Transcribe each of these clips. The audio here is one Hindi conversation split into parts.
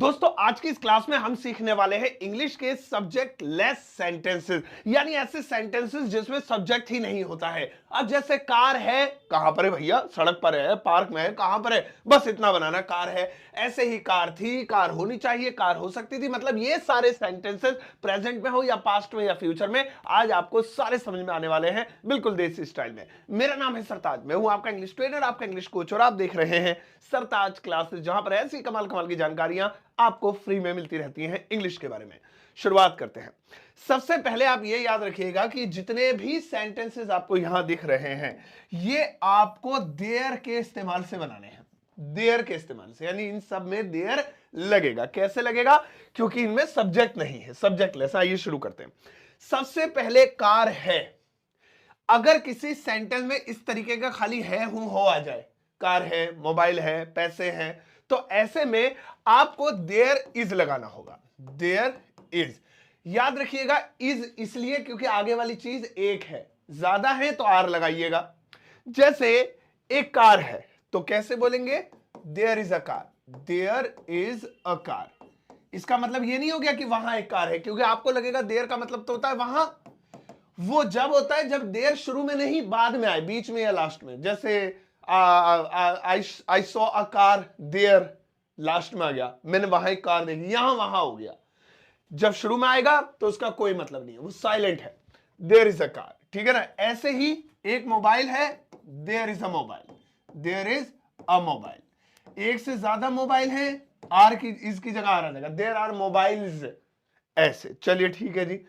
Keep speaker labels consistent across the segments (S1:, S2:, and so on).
S1: दोस्तों आज की इस क्लास में हम सीखने वाले हैं इंग्लिश के सब्जेक्ट लेस सेंटेंसेस, यानी ऐसे सेंटेंसेस जिसमें सब्जेक्ट ही नहीं होता है। अब जैसे कार है, कहां पर है भैया? सड़क पर है, पार्क में है, कहां पर है? बस इतना बनाना, कार है। ऐसे ही कार थी, कार होनी चाहिए, कार हो सकती थी। मतलब ये सारे सेंटेंसेस प्रेजेंट में हो या पास्ट में या फ्यूचर में, आज आपको सारे समझ में आने वाले हैं बिल्कुल देसी स्टाइल में। मेरा नाम है सरताज, मैं हूं आपका इंग्लिश ट्रेनर, आपका इंग्लिश कोच, और आप देख रहे हैं सरताज क्लासेस, जहां पर ऐसी कमाल कमाल की जानकारियां आपको फ्री में मिलती रहती हैं इंग्लिश के बारे में। शुरुआत करते हैं। सबसे पहले आप ये याद रखिएगा कि जितने भी सेंटेंसेस आपको यहां दिख रहे हैं, ये आपको देयर के इस्तेमाल से बनाने हैं। देयर के इस्तेमाल से, यानी इन सब में देयर लगेगा। कैसे लगेगा? क्योंकि इनमें सब्जेक्ट नहीं है, सब्जेक्ट लेस। आइए शुरू करते हैं। सबसे पहले कार है। अगर किसी सेंटेंस में इस तरीके का खाली है हूं हो आ जाए, कार है, मोबाइल है, पैसे हैं, तो ऐसे में आपको देयर इज लगाना होगा। There is. याद रखिएगा इज इसलिए क्योंकि आगे वाली चीज एक है, ज्यादा है तो आर लगाइएगा। जैसे एक कार है तो कैसे बोलेंगे? There is a car. There is a car. इसका मतलब ये नहीं हो गया कि वहां एक कार है, क्योंकि आपको लगेगा देयर का मतलब तो होता है वहां। वो जब होता है जब देयर शुरू में नहीं, बाद में आए, बीच में या लास्ट में। जैसे I saw a car there, last में आ गया, मैंने वहां एक कार देखी, यहां वहां हो गया। जब शुरू में आएगा तो उसका कोई मतलब नहीं है, वो साइलेंट है। देयर इज अ कार, ठीक है ना। ऐसे ही एक मोबाइल है, there is a mobile. There is a mobile. एक से ज्यादा मोबाइल है, आर की इसकी जगह आ जाएगा, देयर आर मोबाइल्स। ऐसे, चलिए ठीक है जी।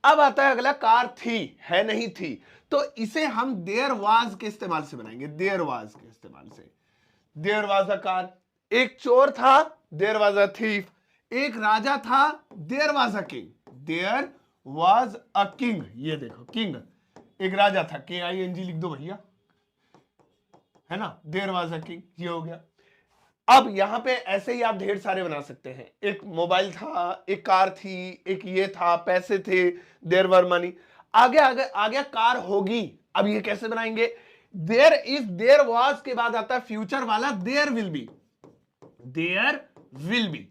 S1: अब आता है अगला, कार थी, है नहीं थी, तो इसे हम देयर वाज के इस्तेमाल से बनाएंगे। देयर वाज के इस्तेमाल से। There was a car. एक चोर था, देयर वाज अ थीफ। एक राजा था, there was a king. There was a king. ये देखो, किंग, एक राजा था, KING लिख दो भैया, है ना। देयर वाज अ किंग, ये हो गया। अब यहां पे ऐसे ही आप ढेर सारे बना सकते हैं। एक मोबाइल था, एक कार थी, एक ये था, पैसे थे, देयर वर मनी। आगे आगे आगे कार होगी। अब ये कैसे बनाएंगे? देयर इज, देयर वाज के बाद आता है फ्यूचर वाला, there will be. There will be.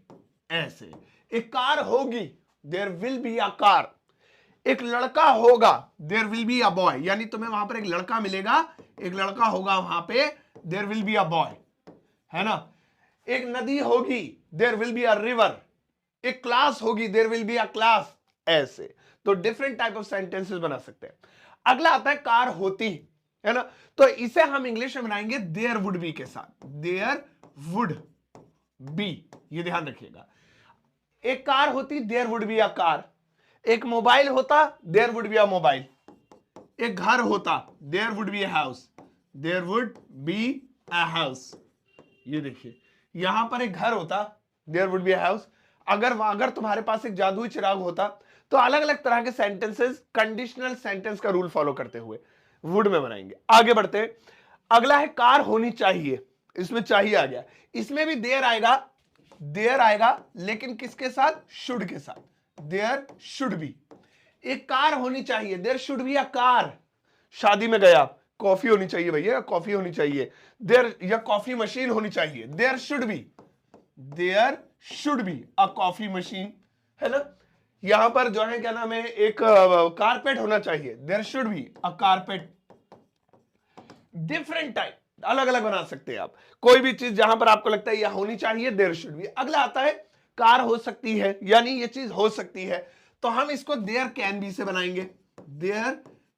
S1: ऐसे एक कार होगी, there will be a car. एक लड़का होगा, there will be a boy, यानी तुम्हें वहां पर एक लड़का मिलेगा, एक लड़का होगा वहां पे, there will be a boy, है ना। एक नदी होगी, there will be a river. एक क्लास होगी, there will be a class. ऐसे तो डिफरेंट टाइप ऑफ सेंटेंसेस बना सकते हैं। अगला आता है कार होती, है ना। तो इसे हम इंग्लिश में बनाएंगे देयर वुड बी के साथ। देयर वुड बी, ये ध्यान रखिएगा। एक कार होती, there would be a car. एक मोबाइल होता, there would be a mobile. एक घर होता, there would be a house. There would be a house. ये देखिए, यहां पर एक घर होता, there would be a house. अगर तुम्हारे पास एक जादुई चिराग होता, तो अलग अलग तरह के सेंटेंसेस कंडीशनल सेंटेंस का रूल फॉलो करते हुए वुड में बनाएंगे। आगे बढ़ते हैं। अगला है कार होनी चाहिए। इसमें चाहिए आ गया, इसमें भी देयर आएगा। देयर आएगा लेकिन किसके साथ? शुड के साथ। There should be. एक कार होनी चाहिए, there should be a car. शादी में गया, कॉफी होनी चाहिए भैया, कॉफी होनी चाहिए। देयर, या कॉफी मशीन होनी चाहिए, there should be. There should be a coffee machine, है ना। यहां पर जो है क्या नाम है, एक कारपेट होना चाहिए, there should be a carpet. Different type, अलग अलग बना सकते हैं आप। कोई भी चीज जहां पर आपको लगता है यह होनी चाहिए, देयर शुड बी। अगला आता है कार हो सकती है, यानी ये चीज हो सकती है, तो हम इसको देयर कैन बी से बनाएंगे। There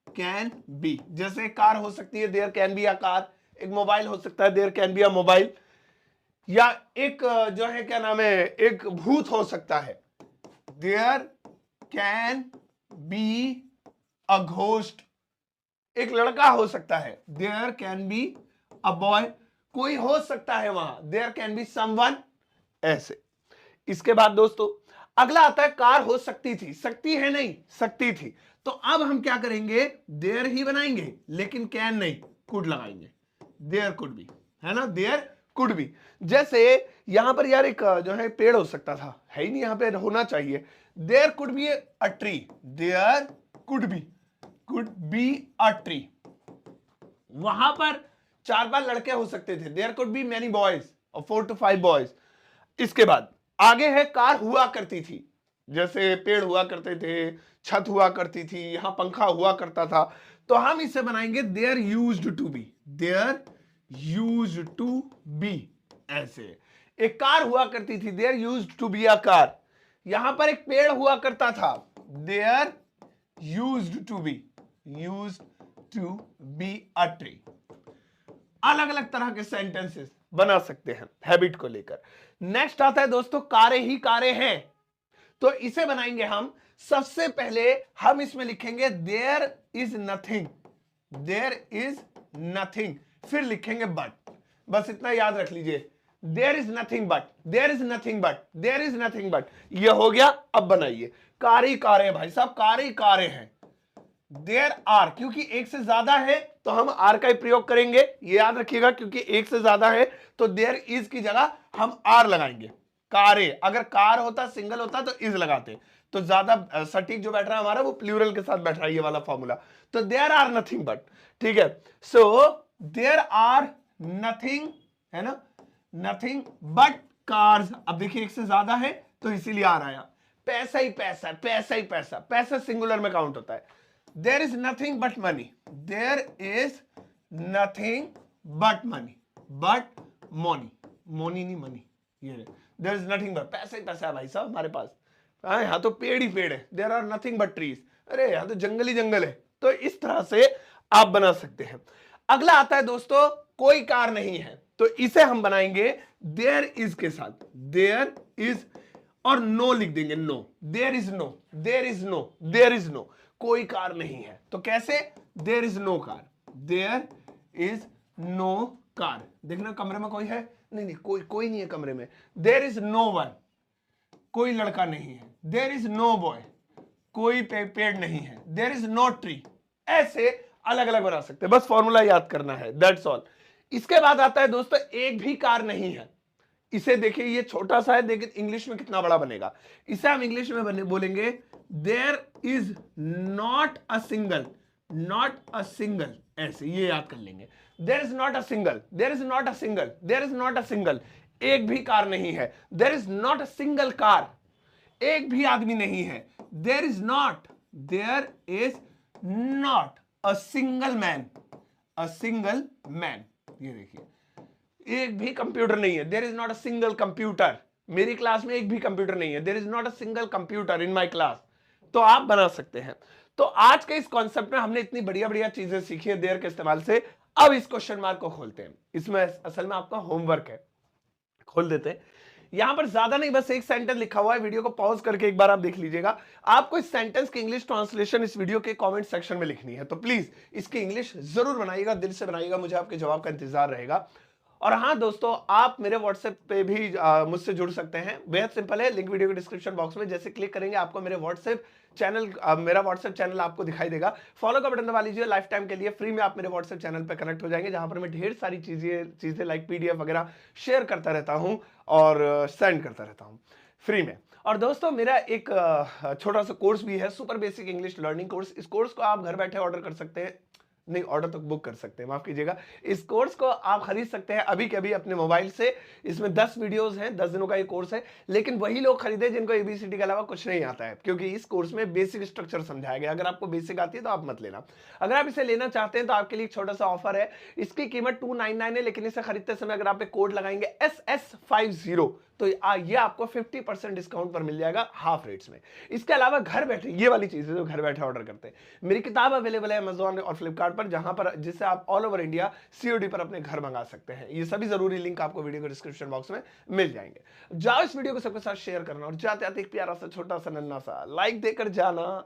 S1: can be. जैसे कार हो सकती है, there can be a car. एक मोबाइल हो सकता है, there can be a mobile. या एक जो है क्या नाम है, एक भूत हो सकता है, there can be a ghost. एक लड़का हो सकता है, there can be a boy. कोई हो सकता है वहां, देयर कैन बी समवन। ऐसे। इसके बाद दोस्तों अगला आता है कार हो सकती थी। सकती है नहीं, सकती थी। तो अब हम क्या करेंगे? देयर ही बनाएंगे, लेकिन कैन नहीं, कुड लगाएंगे। देयर कुड बी, है ना। There could be. जैसे यहां पर यार एक जो है पेड़ हो सकता था, है ही नहीं, यहां पे होना चाहिए। There could be a tree. There could be a tree. वहां पर 4-5 लड़के हो सकते थे, there could be many boys और 4 to 5 बॉयज। इसके बाद आगे है कार हुआ करती थी, जैसे पेड़ हुआ करते थे, छत हुआ करती थी, यहां पंखा हुआ करता था, तो हम इसे बनाएंगे there used to be, there used to be. ऐसे एक कार हुआ करती थी, there used to be a car. यहां पर एक पेड़ हुआ करता था, there used to be, used to be a tree. अलग अलग तरह के सेंटेंसेस बना सकते हैं हैबिट को लेकर। नेक्स्ट आता है दोस्तों कारें ही कारें हैं, तो इसे बनाएंगे हम। सबसे पहले हम इसमें लिखेंगे there is nothing, there is nothing, फिर लिखेंगे बट। बस इतना याद रख लीजिए, there is nothing but, there is nothing but, there is nothing but. ये हो गया। अब बनाइए कारी कारें, भाई साहब कारी कारें हैं। देयर आर, क्योंकि एक से ज्यादा है तो हम आर का ही प्रयोग करेंगे, ये याद रखिएगा, क्योंकि एक से ज्यादा है तो देयर इज की जगह हम आर लगाएंगे। कारे, अगर कार होता सिंगल होता तो इज लगाते, तो ज्यादा सटीक जो बैठ रहा है हमारा वो प्लूरल के साथ बैठ रहा है, ये वाला फॉर्मूला। तो देयर आर नथिंग बट, ठीक है। सो देयर आर नथिंग, है ना, नथिंग बट कार्स। अब देखिए एक से ज्यादा है तो इसीलिए आ रहा है। पैसा ही पैसा, पैसा ही पैसा, पैसा सिंगुलर में काउंट होता है। There is nothing but money, there is nothing but money, but money, मोनी नहीं मनी, ये देयर इज नथिंग बट, पैसा ही पैसा है भाई साहब हमारे पास। यहाँ तो पेड़ ही पेड़ है, there are nothing but trees, अरे यहाँ तो जंगल ही जंगल है। तो इस तरह से आप बना सकते हैं। अगला आता है दोस्तों कोई कार नहीं है, तो इसे हम बनाएंगे देयर इज के साथ, देयर इज और नो लिख देंगे, no, there is no, there is no, there is no, कोई कार नहीं है। तो कैसे, there is no car, there is no car. देखना कमरे में कोई है, नहीं नहीं कोई नहीं है कमरे में। देयर इज नो वन, कोई लड़का नहीं है। देयर इज नो बॉय, कोई पेड़ नहीं है। There is no tree. ऐसे अलग अलग बना सकते हैं, बस फॉर्मूला याद करना है, दैट्स ऑल। इसके बाद आता है दोस्तों एक भी कार नहीं है। इसे देखिए ये छोटा सा है, लेकिन इंग्लिश में कितना बड़ा बनेगा। इसे हम इंग्लिश में बोलेंगे there is not a single, not a single. ऐसे ये याद कर लेंगे, there is not a single, there is not a single, there is not a single. एक भी कार नहीं है, there is not a single car, एक भी आदमी नहीं है। There is not, there is not a single man, a single man. ये देखिए एक भी कंप्यूटर नहीं है, there is not a single computer, मेरी क्लास में एक भी कंप्यूटर नहीं है, there is not a single computer in my class. तो आप बना सकते हैं। तो आज के इस कॉन्सेप्ट में हमने इतनी बढ़िया बढ़िया चीजें सीखी है देयर के इस्तेमाल से। अब इस क्वेश्चन मार्क को खोलते हैं, इसमें असल में आपका होमवर्क है, खोल देते हैं। यहां पर ज्यादा नहीं, बस एक सेंटेंस लिखा हुआ है, वीडियो को पॉज करके एक बार आप देख लीजिएगा। आपको इस सेंटेंस की इंग्लिश ट्रांसलेशन इस वीडियो के कमेंट सेक्शन में लिखनी है, तो प्लीज इसकी इंग्लिश जरूर बनाइएगा, दिल से बनाइएगा, मुझे आपके जवाब का इंतजार रहेगा। और हाँ दोस्तों, आप मेरे व्हाट्सएप पे भी मुझसे जुड़ सकते हैं, बेहद सिंपल है, लिंक वीडियो के डिस्क्रिप्शन बॉक्स में, जैसे क्लिक करेंगे आपको मेरे व्हाट्सएप चैनल, मेरा व्हाट्सएप चैनल आपको दिखाई देगा। फॉलो का बटन दबा लीजिए, लाइफ टाइम के लिए फ्री में आप मेरे व्हाट्सएप चैनल पर कनेक्ट हो जाएंगे, जहां पर मैं ढेर सारी चीजें लाइक पीडीएफ वगैरह शेयर करता रहता हूं और सेंड करता रहता हूं फ्री में। और दोस्तों मेरा एक छोटा सा कोर्स भी है, super basic English learning course. इस कोर्स को आप घर बैठे ऑर्डर कर सकते हैं, नहीं ऑर्डर तक बुक कर सकते हैं, माफ कीजिएगा। इस कोर्स को आप खरीद सकते हैं अभी के अभी अपने मोबाइल से। इसमें 10 वीडियोस हैं, 10 दिनों का ये कोर्स है, लेकिन वही लोग खरीदे जिनको एबीसीडी के अलावा कुछ नहीं आता है, क्योंकि इस कोर्स में बेसिक स्ट्रक्चर समझाया गया। अगर आपको बेसिक आती है तो आप मत लेना। अगर आप इसे लेना चाहते हैं तो आपके लिए एक छोटा सा ऑफर है, इसकी कीमत 299 है, लेकिन इसे खरीदते समय अगर आप एक कोड लगाएंगे SS50 तो ये आपको 50% डिस्काउंट पर मिल जाएगा, हाफ रेट्स में। इसके अलावा घर बैठे ये वाली चीजें जो घर बैठे ऑर्डर करते हैं, मेरी किताब अवेलेबल है अमेजॉन और फ्लिपकार्ट पर, जहां पर जिससे आप ऑल ओवर इंडिया सीओडी पर अपने घर मंगा सकते हैं। ये सभी जरूरी लिंक आपको वीडियो के डिस्क्रिप्शन बॉक्स में मिल जाएंगे। जाओ इस वीडियो को सबके साथ शेयर करना, और जाते आते एक प्यारा सा छोटा सा नन्ना सा लाइक देकर जाना।